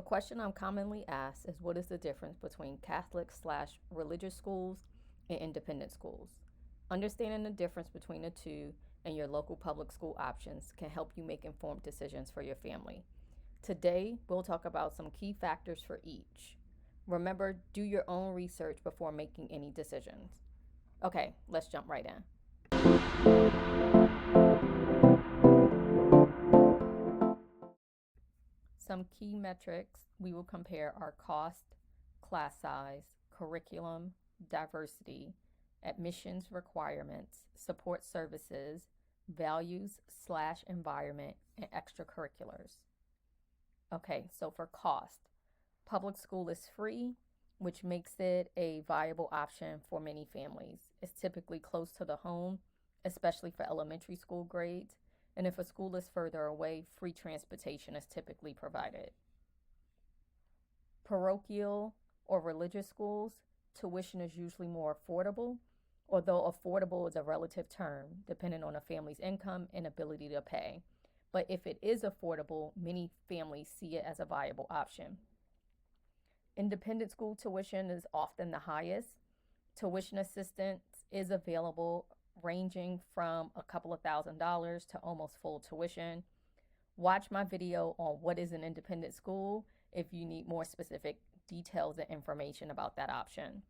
question I'm commonly asked is, what is the difference between Catholic/religious schools and independent schools? Understanding the difference between the two and your local public school options can help you make informed decisions for your family. Today, we'll talk about some key factors for each. Remember, do your own research before making any decisions. Okay, let's jump right in. Some key metrics we will compare are cost, class size, curriculum, diversity, admissions requirements, support services, values/environment, and extracurriculars. Okay, so for cost, public school is free, which makes it a viable option for many families. It's typically close to the home, especially for elementary school grades. And if a school is further away, free transportation is typically provided. Parochial or religious schools, tuition is usually more affordable, although affordable is a relative term, depending on a family's income and ability to pay. But if it is affordable, many families see it as a viable option. Independent school tuition is often the highest. Tuition assistance is available, ranging from a couple of $1,000s to almost full tuition. Watch my video on what is an independent school if you need more specific details and information about that option.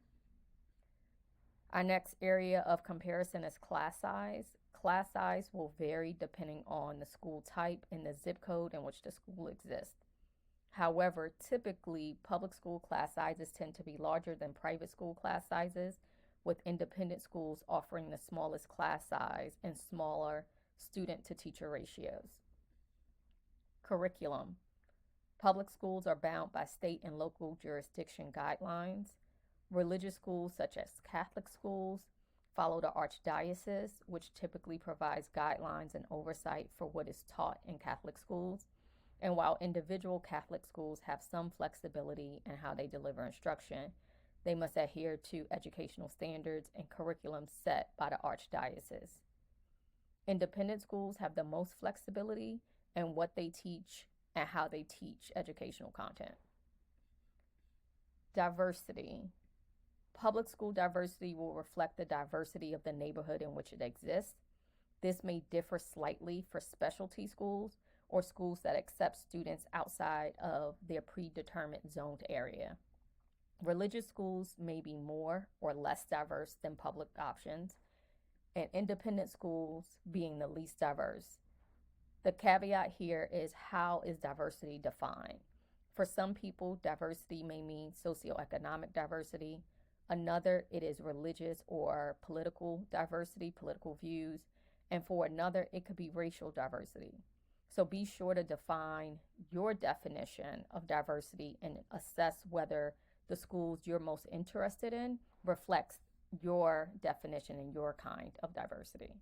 Our next area of comparison is class size. Class size will vary depending on the school type and the zip code in which the school exists. However, typically, public school class sizes tend to be larger than private school class sizes, with independent schools offering the smallest class size and smaller student-to-teacher ratios. Curriculum. Public schools are bound by state and local jurisdiction guidelines. Religious schools, such as Catholic schools, follow the Archdiocese, which typically provides guidelines and oversight for what is taught in Catholic schools. And while individual Catholic schools have some flexibility in how they deliver instruction, they must adhere to educational standards and curriculum set by the Archdiocese. Independent schools have the most flexibility in what they teach and how they teach educational content. Diversity. Public school diversity will reflect the diversity of the neighborhood in which it exists. This may differ slightly for specialty schools or schools that accept students outside of their predetermined zoned area. Religious schools may be more or less diverse than public options, and independent schools being the least diverse. The caveat here is, how is diversity defined? For some people, diversity may mean socioeconomic diversity. Another, it is religious or political diversity, political views. And for another, it could be racial diversity. So be sure to define your definition of diversity and assess whether the schools you're most interested in reflects your definition and your kind of diversity.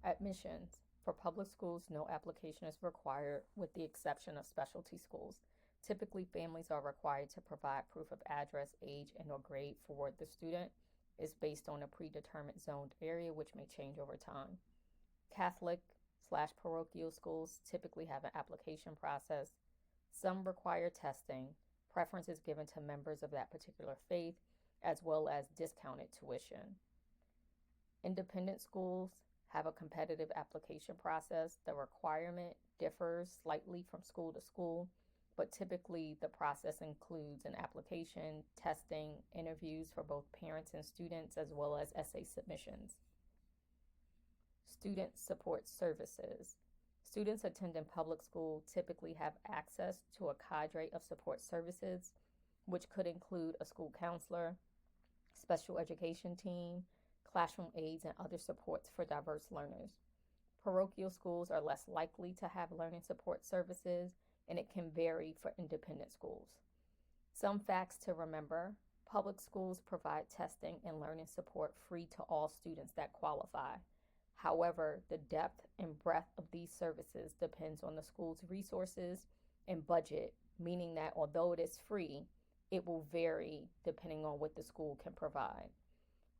Admissions. For public schools, no application is required with the exception of specialty schools. Typically, families are required to provide proof of address, age, and/or grade for the student. It's based on a predetermined zoned area, which may change over time. Catholic/parochial schools typically have an application process. Some require testing. Preference is given to members of that particular faith, as well as discounted tuition. Independent schools have a competitive application process. The requirement differs slightly from school to school, but typically the process includes an application, testing, interviews for both parents and students, as well as essay submissions. Student support services. Students attending public school typically have access to a cadre of support services, which could include a school counselor, special education team, classroom aides, and other supports for diverse learners. Parochial schools are less likely to have learning support services, and it can vary for independent schools. Some facts to remember: public schools provide testing and learning support free to all students that qualify. However, the depth and breadth of these services depends on the school's resources and budget, meaning that although it is free, it will vary depending on what the school can provide.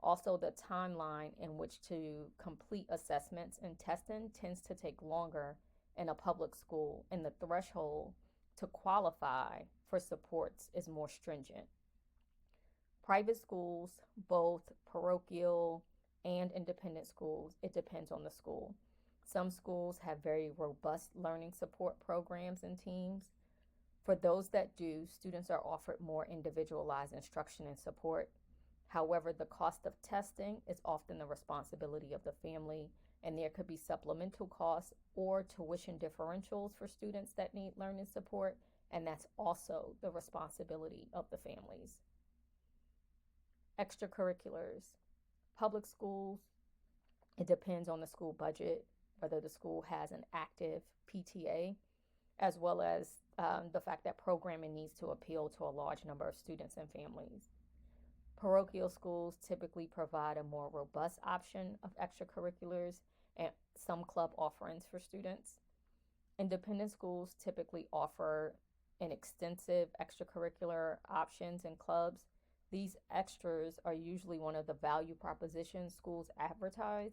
Also, the timeline in which to complete assessments and testing tends to take longer in a public school, and the threshold to qualify for supports is more stringent. Private schools, both parochial and independent schools, it depends on the school. Some schools have very robust learning support programs and teams. For those that do, students are offered more individualized instruction and support. However, the cost of testing is often the responsibility of the family, and there could be supplemental costs or tuition differentials for students that need learning support, and that's also the responsibility of the families. Extracurriculars. Public schools, it depends on the school budget, whether the school has an active PTA, as well as the fact that programming needs to appeal to a large number of students and families. Parochial schools typically provide a more robust option of extracurriculars and some club offerings for students. Independent schools typically offer an extensive extracurricular options and clubs. These extras are usually one of the value propositions schools advertise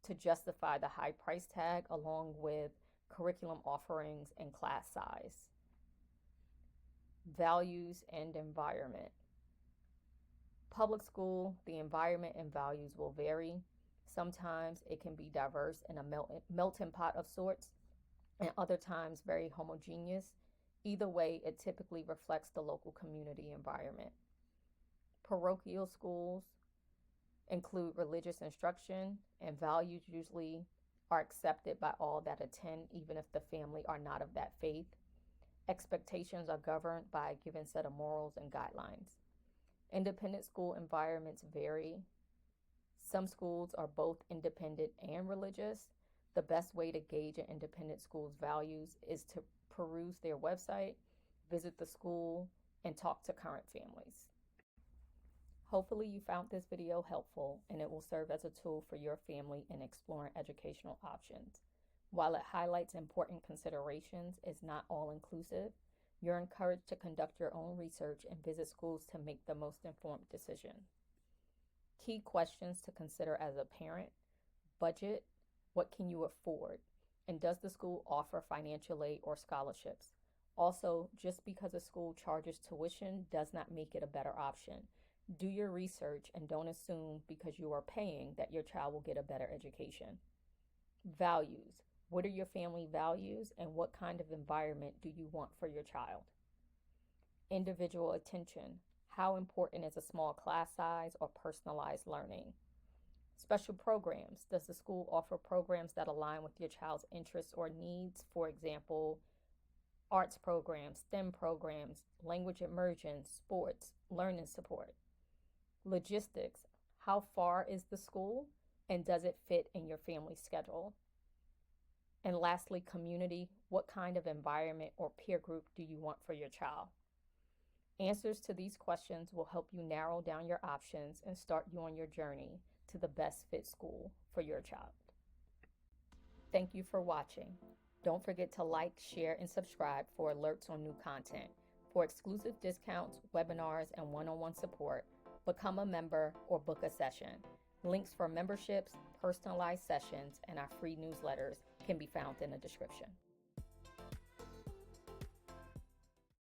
to justify the high price tag, along with curriculum offerings and class size. Values and environment. Public school, the environment and values will vary. Sometimes it can be diverse in a melting pot of sorts, and other times very homogeneous. Either way, it typically reflects the local community environment. Parochial schools include religious instruction, and values usually are accepted by all that attend, even if the family are not of that faith. Expectations are governed by a given set of morals and guidelines. Independent school environments vary. Some schools are both independent and religious. The best way to gauge an independent school's values is to peruse their website, visit the school, and talk to current families. Hopefully you found this video helpful, and it will serve as a tool for your family in exploring educational options. While it highlights important considerations, it's not all-inclusive. You're encouraged to conduct your own research and visit schools to make the most informed decision. Key questions to consider as a parent: budget, what can you afford? And does the school offer financial aid or scholarships? Also, just because a school charges tuition does not make it a better option. Do your research and don't assume because you are paying that your child will get a better education. Values. What are your family values, and what kind of environment do you want for your child? Individual attention. How important is a small class size or personalized learning? Special programs. Does the school offer programs that align with your child's interests or needs? For example, arts programs, STEM programs, language immersion, sports, learning support. Logistics. How far is the school, and does it fit in your family's schedule? And lastly, community. What kind of environment or peer group do you want for your child? Answers to these questions will help you narrow down your options and start you on your journey to the best fit school for your child. Thank you for watching. Don't forget to like, share, and subscribe for alerts on new content. For exclusive discounts, webinars, and one-on-one support, become a member or book a session. Links for memberships, personalized sessions, and our free newsletters can be found in the description.